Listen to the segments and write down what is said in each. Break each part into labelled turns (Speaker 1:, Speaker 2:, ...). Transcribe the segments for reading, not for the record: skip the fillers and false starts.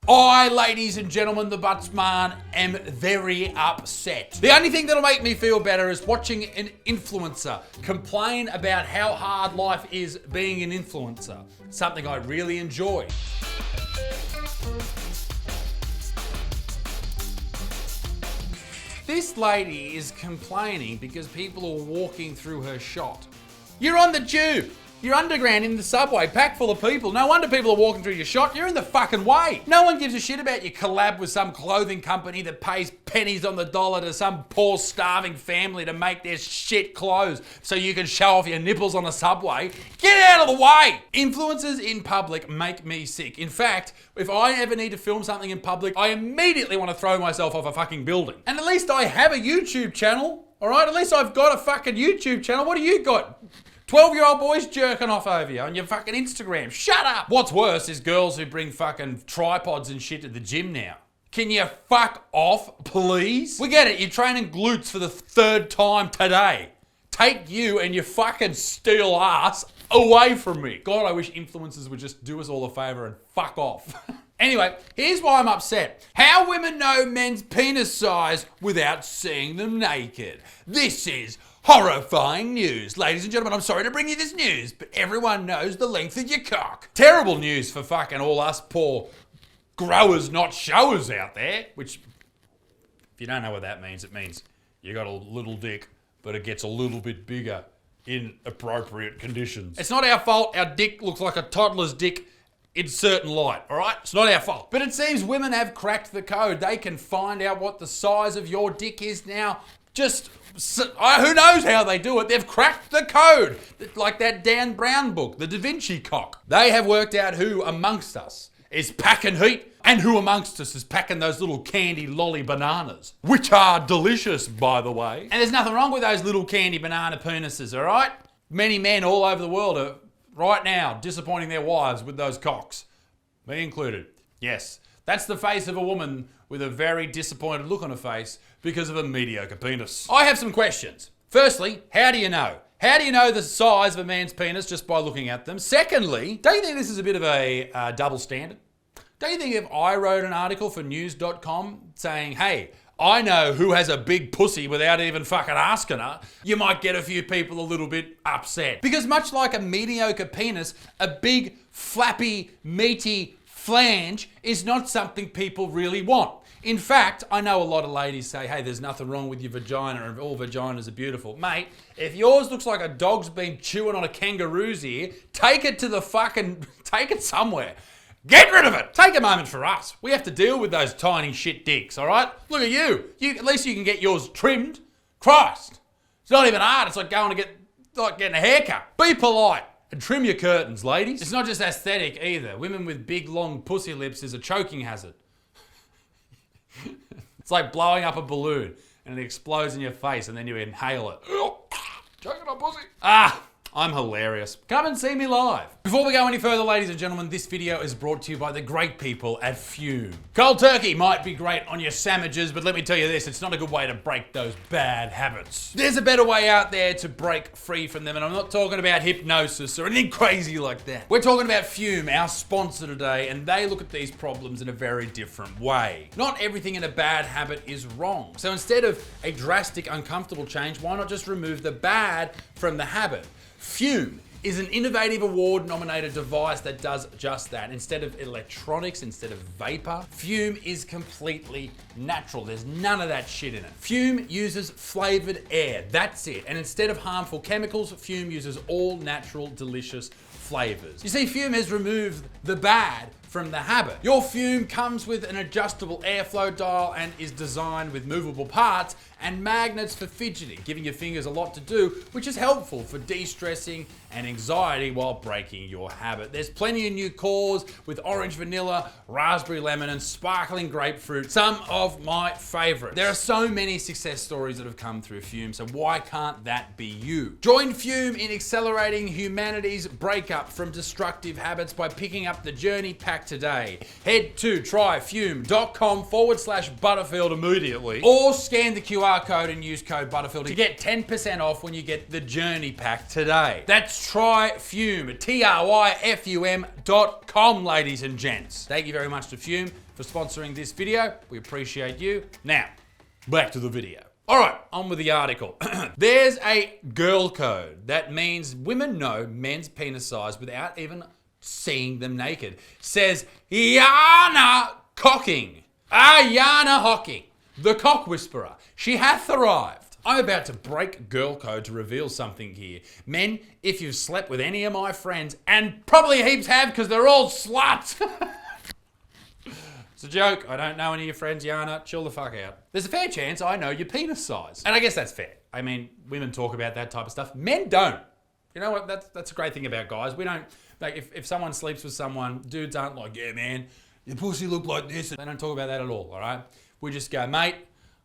Speaker 1: I, ladies and gentlemen, the Buttsman, am very upset. The only thing that'll make me feel better is watching an influencer complain about how hard life is being an influencer. Something I really enjoy. This lady is complaining because people are walking through her shot. You're on the tube. You're underground in the subway, packed full of people. No wonder people are walking through your shot. You're in the fucking way. No one gives a shit about your collab with some clothing company that pays pennies on the dollar to some poor starving family to make their shit clothes so you can show off your nipples on the subway. Get out of the way. Influencers in public make me sick. In fact, if I ever need to film something in public, I immediately want to throw myself off a fucking building. And at least I have a YouTube channel, all right? At least I've got a fucking YouTube channel. What do you got? 12-year-old boys jerking off over you on your fucking Instagram. Shut up! What's worse is girls who bring fucking tripods and shit to the gym now. Can you fuck off, please? We get it, you're training glutes for the third time today. Take you and your fucking steel ass away from me. God, I wish influencers would just do us all a favor and fuck off. Anyway, here's why I'm upset. How women know men's penis size without seeing them naked. This is horrifying news. Ladies and gentlemen, I'm sorry to bring you this news, but everyone knows the length of your cock. Terrible news for fucking all us poor growers, not showers out there, which, if you don't know what that means, it means you got a little dick, but it gets a little bit bigger in appropriate conditions. It's not our fault our dick looks like a toddler's dick in certain light, all right? It's not our fault. But it seems women have cracked the code. They can find out what the size of your dick is now. Just, who knows how they do it? They've cracked the code. Like that Dan Brown book, The Da Vinci Cock. They have worked out who amongst us is packing heat and who amongst us is packing those little candy lolly bananas, which are delicious, by the way. And there's nothing wrong with those little candy banana penises, all right? Many men all over the world are right now disappointing their wives with those cocks. Me included. Yes, that's the face of a woman with a very disappointed look on her face because of a mediocre penis. I have some questions. Firstly, how do you know? How do you know the size of a man's penis just by looking at them? Secondly, don't you think this is a bit of a double standard? Don't you think if I wrote an article for news.com saying, hey, I know who has a big pussy without even fucking asking her, you might get a few people a little bit upset. Because much like a mediocre penis, a big, flappy, meaty flange is not something people really want. In fact, I know a lot of ladies say, hey, there's nothing wrong with your vagina and all vaginas are beautiful. Mate, if yours looks like a dog's been chewing on a kangaroo's ear, take it somewhere. Get rid of it. Take a moment for us. We have to deal with those tiny shit dicks, all right? Look at you. At least you can get yours trimmed. Christ. It's not even hard. It's like getting a haircut. Be polite and trim your curtains, ladies. It's not just aesthetic either. Women with big, long pussy lips is a choking hazard. It's like blowing up a balloon and it explodes in your face and then you inhale it. Choking on pussy. I'm hilarious. Come and see me live. Before we go any further, ladies and gentlemen, this video is brought to you by the great people at Fume. Cold turkey might be great on your sandwiches, but let me tell you this, it's not a good way to break those bad habits. There's a better way out there to break free from them, and I'm not talking about hypnosis or anything crazy like that. We're talking about Fume, our sponsor today, and they look at these problems in a very different way. Not everything in a bad habit is wrong. So instead of a drastic, uncomfortable change, why not just remove the bad from the habit? Fume is an innovative award-nominated device that does just that. Instead of electronics, instead of vapor, Fume is completely natural. There's none of that shit in it. Fume uses flavored air, that's it. And instead of harmful chemicals, Fume uses all natural, delicious flavors. You see, Fume has removed the bad from the habit. Your Fume comes with an adjustable airflow dial and is designed with movable parts and magnets for fidgeting, giving your fingers a lot to do, which is helpful for de-stressing and anxiety while breaking your habit. There's plenty of new cores with orange vanilla, raspberry lemon, and sparkling grapefruit, some of my favorites. There are so many success stories that have come through Fume, so why can't that be you? Join Fume in accelerating humanity's breakup from destructive habits by picking up the Journey Pack pack today, head to tryfume.com/Butterfield immediately, or scan the QR code and use code Butterfield to get 10% off when you get the journey pack today. That's tryfume, TRYFUM.com, ladies and gents. Thank you very much to Fume for sponsoring this video. We appreciate you. Now, back to the video. All right, on with the article. There's a girl code that means women know men's penis size without even seeing them naked. Says Yana Cocking. Yana Hocking, the cock whisperer. She hath arrived. I'm about to break girl code to reveal something here. Men, if you've slept with any of my friends, and probably heaps have because they're all sluts. It's a joke. I don't know any of your friends, Yana. Chill the fuck out. There's a fair chance I know your penis size. And I guess that's fair. I mean, women talk about that type of stuff. Men don't. You know what? That's a great thing about guys. We don't, like, if someone sleeps with someone, dudes aren't like, yeah, man, your pussy look like this. They don't talk about that at all, all right? We just go, mate,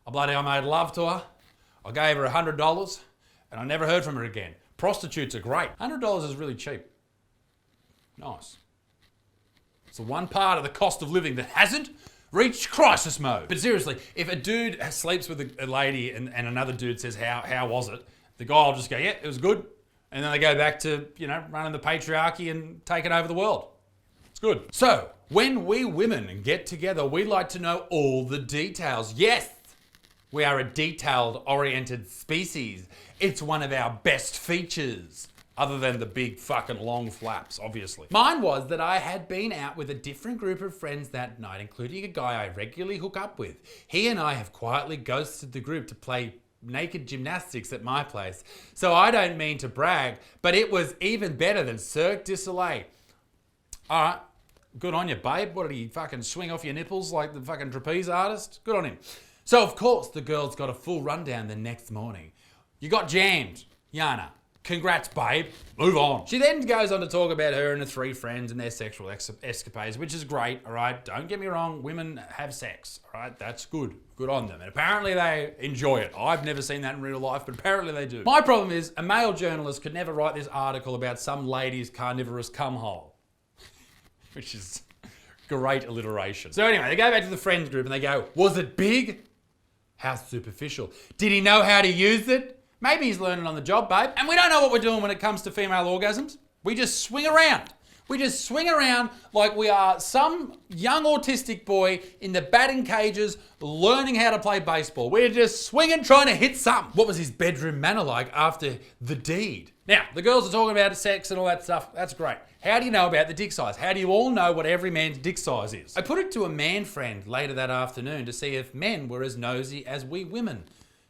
Speaker 1: I made love to her. I gave her $100 and I never heard from her again. Prostitutes are great. $100 is really cheap. Nice. It's the one part of the cost of living that hasn't reached crisis mode. But seriously, if a dude sleeps with a lady and another dude says, how was it? The guy will just go, yeah, it was good. And then they go back to, running the patriarchy and taking over the world. It's good. So, when we women get together, we like to know all the details. Yes, we are a detailed-oriented species. It's one of our best features. Other than the big fucking long flaps, obviously. Mine was that I had been out with a different group of friends that night, including a guy I regularly hook up with. He and I have quietly ghosted the group to play naked gymnastics at my place. So I don't mean to brag, but it was even better than Cirque du Soleil. All right, good on you, babe. What did he fucking swing off your nipples like the fucking trapeze artist? Good on him. So of course the girls got a full rundown the next morning. You got jammed, Yana. Congrats, babe. Move on. She then goes on to talk about her and her 3 friends and their sexual escapades, which is great, all right? Don't get me wrong. Women have sex, all right? That's good. Good on them. And apparently they enjoy it. I've never seen that in real life, but apparently they do. My problem is a male journalist could never write this article about some lady's carnivorous cumhole, which is great alliteration. So anyway, they go back to the friends group and they go, was it big? How superficial. Did he know how to use it? Maybe he's learning on the job, babe. And we don't know what we're doing when it comes to female orgasms. We just swing around. We just swing around like we are some young autistic boy in the batting cages learning how to play baseball. We're just swinging, trying to hit something. What was his bedroom manner like after the deed? Now, the girls are talking about sex and all that stuff. That's great. How do you know about the dick size? How do you all know what every man's dick size is? I put it to a man friend later that afternoon to see if men were as nosy as we women.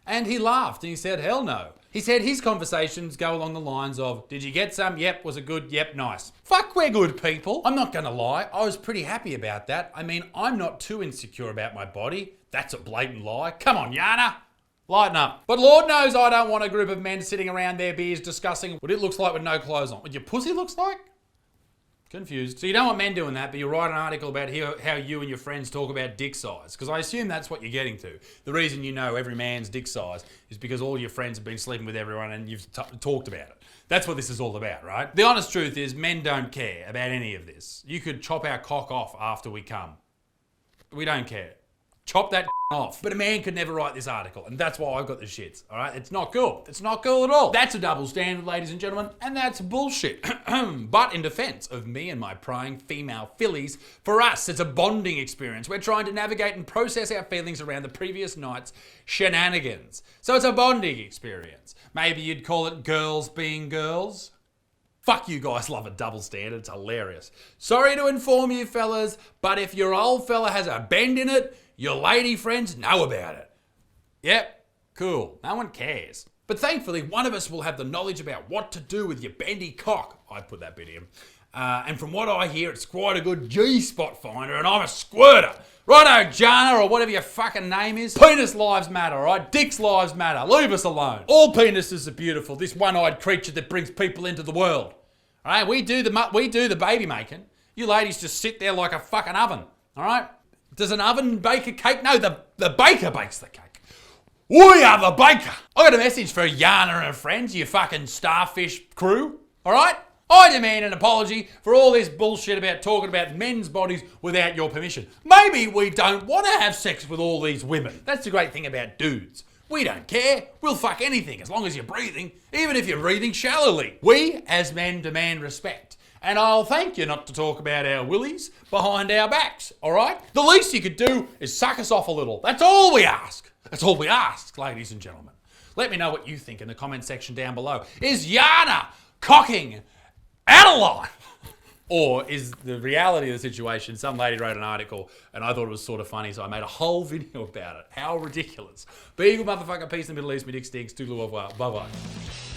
Speaker 1: And he laughed and he said, hell no. He said his conversations go along the lines of, did you get some? Yep. Was it good? Yep. Nice. Fuck, we're good people. I'm not gonna lie. I was pretty happy about that. I mean, I'm not too insecure about my body. That's a blatant lie. Come on, Yana. Lighten up. But Lord knows I don't want a group of men sitting around their beers discussing what it looks like with no clothes on. What your pussy looks like? Confused. So you don't want men doing that, but you write an article about how you and your friends talk about dick size. Because I assume that's what you're getting to. The reason you know every man's dick size is because all your friends have been sleeping with everyone and you've talked about it. That's what this is all about, right? The honest truth is men don't care about any of this. You could chop our cock off after we come. We don't care. Chop that off. But a man could never write this article, and that's why I've got the shits, all right? It's not cool. It's not cool at all. That's a double standard, ladies and gentlemen, and that's bullshit. But in defense of me and my prying female fillies, for us, it's a bonding experience. We're trying to navigate and process our feelings around the previous night's shenanigans. So it's a bonding experience. Maybe you'd call it girls being girls. Fuck, you guys love a double standard. It's hilarious. Sorry to inform you fellas, but if your old fella has a bend in it, your lady friends know about it. Yep, cool. No one cares. But thankfully, one of us will have the knowledge about what to do with your bendy cock. I'd put that bit in. And from what I hear, it's quite a good G-spot finder, and I'm a squirter. Righto, Jana, or whatever your fucking name is. Penis lives matter, alright? Dicks lives matter. Leave us alone. All penises are beautiful. This one-eyed creature that brings people into the world. Alright, we do the baby making. You ladies just sit there like a fucking oven. Alright? Does an oven bake a cake? No, the baker bakes the cake. We are the baker. I got a message for Yana and her friends, you fucking starfish crew. Alright? I demand an apology for all this bullshit about talking about men's bodies without your permission. Maybe we don't want to have sex with all these women. That's the great thing about dudes. We don't care. We'll fuck anything as long as you're breathing, even if you're breathing shallowly. We, as men, demand respect. And I'll thank you not to talk about our willies behind our backs, all right? The least you could do is suck us off a little. That's all we ask. That's all we ask, ladies and gentlemen. Let me know what you think in the comment section down below. Is Yana cocking out of line? Or is the reality of the situation, some lady wrote an article and I thought it was sort of funny, so I made a whole video about it. How ridiculous. Be a good motherfucker. Peace in the Middle East. Me dick stinks. Toodaloo. Bye-bye.